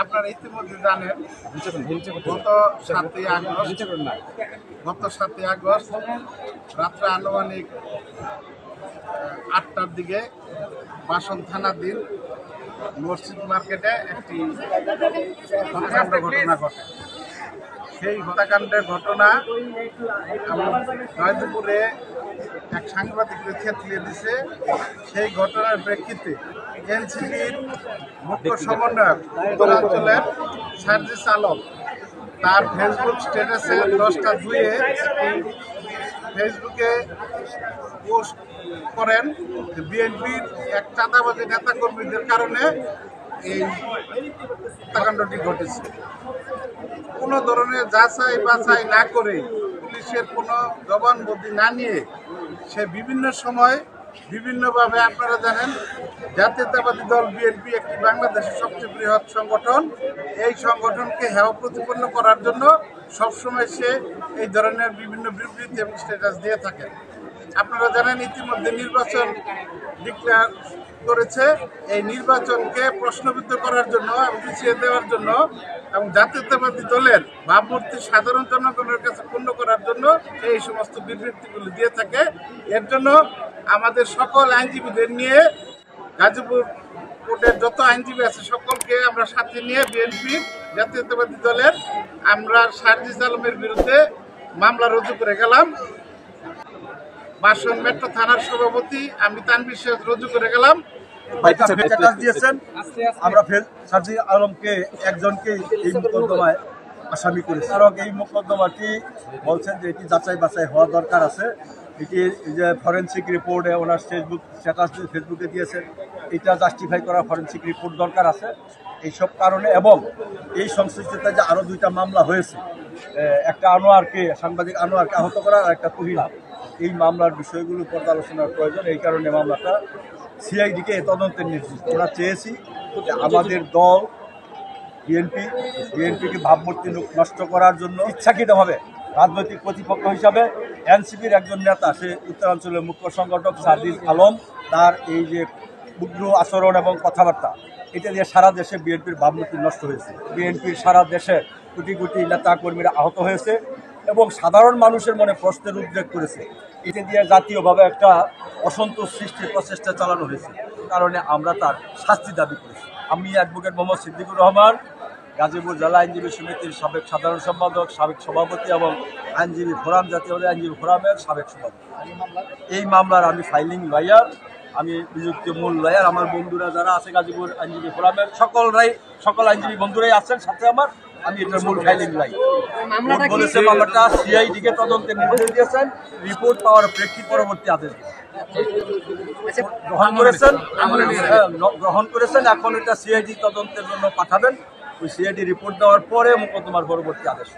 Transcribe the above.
আপনারা ইতিমধ্যে জানেন গত 7ই আগস্ট রাত্রে আনুমানিক 8টার দিকে বাসন থানাধীন মসজিদ মার্কেটে একটি হত্যাকাণ্ড ঘটনা ঘটে। সেই হত্যাকাণ্ডের ঘটনা জয়দেবপুরে এক সাংবাদিককে থেতলিয়ে দিছে। সেই ঘটনার প্রেক্ষিতে এনসিপির মুখ্য সমন্বয়ক উত্তরাঞ্চলের সার্জিস আলম তার ফেসবুক স্ট্যাটাসে 10টা 2-এ ফেসবুকে পোস্ট করেন যে বিএনপির এক চাঁদাবাজি নেতাকর্মীদের কারণে এই হত্যাকাণ্ডটি ঘটেছে। কোনো ধরনের যাচাই বাছাই না করে, পুলিশের কোনো জবানবন্দি না নিয়ে সে বিভিন্ন সময় বিভিন্নভাবে, আপনারা জানেন জাতীয়তাবাদী দল বিএনপি একটি বাংলাদেশের সবচেয়ে বৃহৎ সংগঠন। এই সংগঠনকে হেয় প্রতিপন্ন করার জন্য সবসময় সে এই ধরনের বিভিন্ন বিবৃতি এবং স্ট্যাটাস দিয়ে থাকে। আপনারা জানেন ইতিমধ্যে নির্বাচন ডিক্লেয়ার করেছে। এই নির্বাচনকে প্রশ্নবিদ্ধ করার জন্য এবং পিছিয়ে দেওয়ার জন্য এবং জাতীয়তাবাদী দলের ভাবমূর্তি সাধারণ জনগণের কাছে পূর্ণ করার জন্য এই সমস্ত বিবৃতিগুলি দিয়ে থাকে। এর জন্য আমাদের সকল আইনজীবীদের নিয়ে, গাজীপুর কোর্টের যত আইনজীবী আছে সকলকে আমরা সাথে নিয়ে বিএনপি জাতীয়তাবাদী দলের আমরা সার্জিস আলমের বিরুদ্ধে মামলা রুজু করে গেলাম। বাসন মেট্রো থানার সভাপতি আমি তানভীর শেখ রুজু করে গেলাম। আমরা সার্জিস আলমকে একজনকে এই মোকদ্দমায় আসামি করেছি, কারণ এই মোকদ্দমাটি বলছেন যে এটি যাচাই বাছাই হওয়া দরকার আছে। এটি যে ফরেন্সিক রিপোর্টে ওনার ফেসবুকে দিয়েছেন, এটা জাস্টিফাই করা ফরেন্সিক রিপোর্ট দরকার আছে এইসব কারণে। এবং এই সংশ্লিষ্টতায় যে আরও 2টা মামলা হয়েছে, একটা সাংবাদিক আনোয়ারকে আহত করার আর একটা তুহিন, এই মামলার বিষয়গুলো পর্যালোচনার প্রয়োজন। এই কারণে মামলাটা সিআইডিকে তদন্তের নির্দেশ আমরা চেয়েছি। আমাদের দল বিএনপিকে ভাবমূর্তি নষ্ট করার জন্য ইচ্ছাকৃতভাবে রাজনৈতিক প্রতিপক্ষ হিসাবে এনসিপির একজন নেতা, সে উত্তরাঞ্চলের মুখ্য সংগঠক সার্জিস আলম, তার এই যে উগ্র আচরণ এবং কথাবার্তা, এটা দিয়ে সারা দেশে বিএনপির ভাবমূর্তি নষ্ট হয়েছে। বিএনপির সারা দেশে কোটি কোটি নেতা কর্মীরা আহত হয়েছে এবং সাধারণ মানুষের মনে প্রশ্নের উদ্রেক করেছে। এটা দিয়ে জাতীয়ভাবে একটা অসন্তোষ সৃষ্টির প্রচেষ্টা চালানো হয়েছে। কারণে আমরা তার শাস্তি দাবি করেছি। আমি অ্যাডভোকেট মোহাম্মদ সিদ্দিকুর রহমান, গাজীপুর জেলা আইনজীবী সমিতির সাবেক সাধারণ সম্পাদক, সাবেক সভাপতি এবং আইনজীবী ফোরাম, জাতীয় আইনজীবী ফোরামের সাবেক সভাপতি। এই মামলার আমি ফাইলিং লয়ার, আমি নিযুক্ত মূল লয়ার। আমার বন্ধুরা যারা আছে গাজীপুর আইনজীবী ফোরামের সকল আইনজীবী বন্ধুরাই আছেন সাথে আমার, আমি এটার মূল ফাইলিং লাই বলেছে। মামলাটা সিআইডিকে তদন্তের নির্দেশ দিয়েছেন, রিপোর্ট পাওয়ার প্রেক্ষিত পরবর্তী আদেশ গ্রহণ করেছেন। এখন এটা সিআইডি তদন্তের জন্য পাঠাবেন। ওই সিআইডি রিপোর্ট দেওয়ার পরে মোকদ্দমার পরবর্তী আদেশ।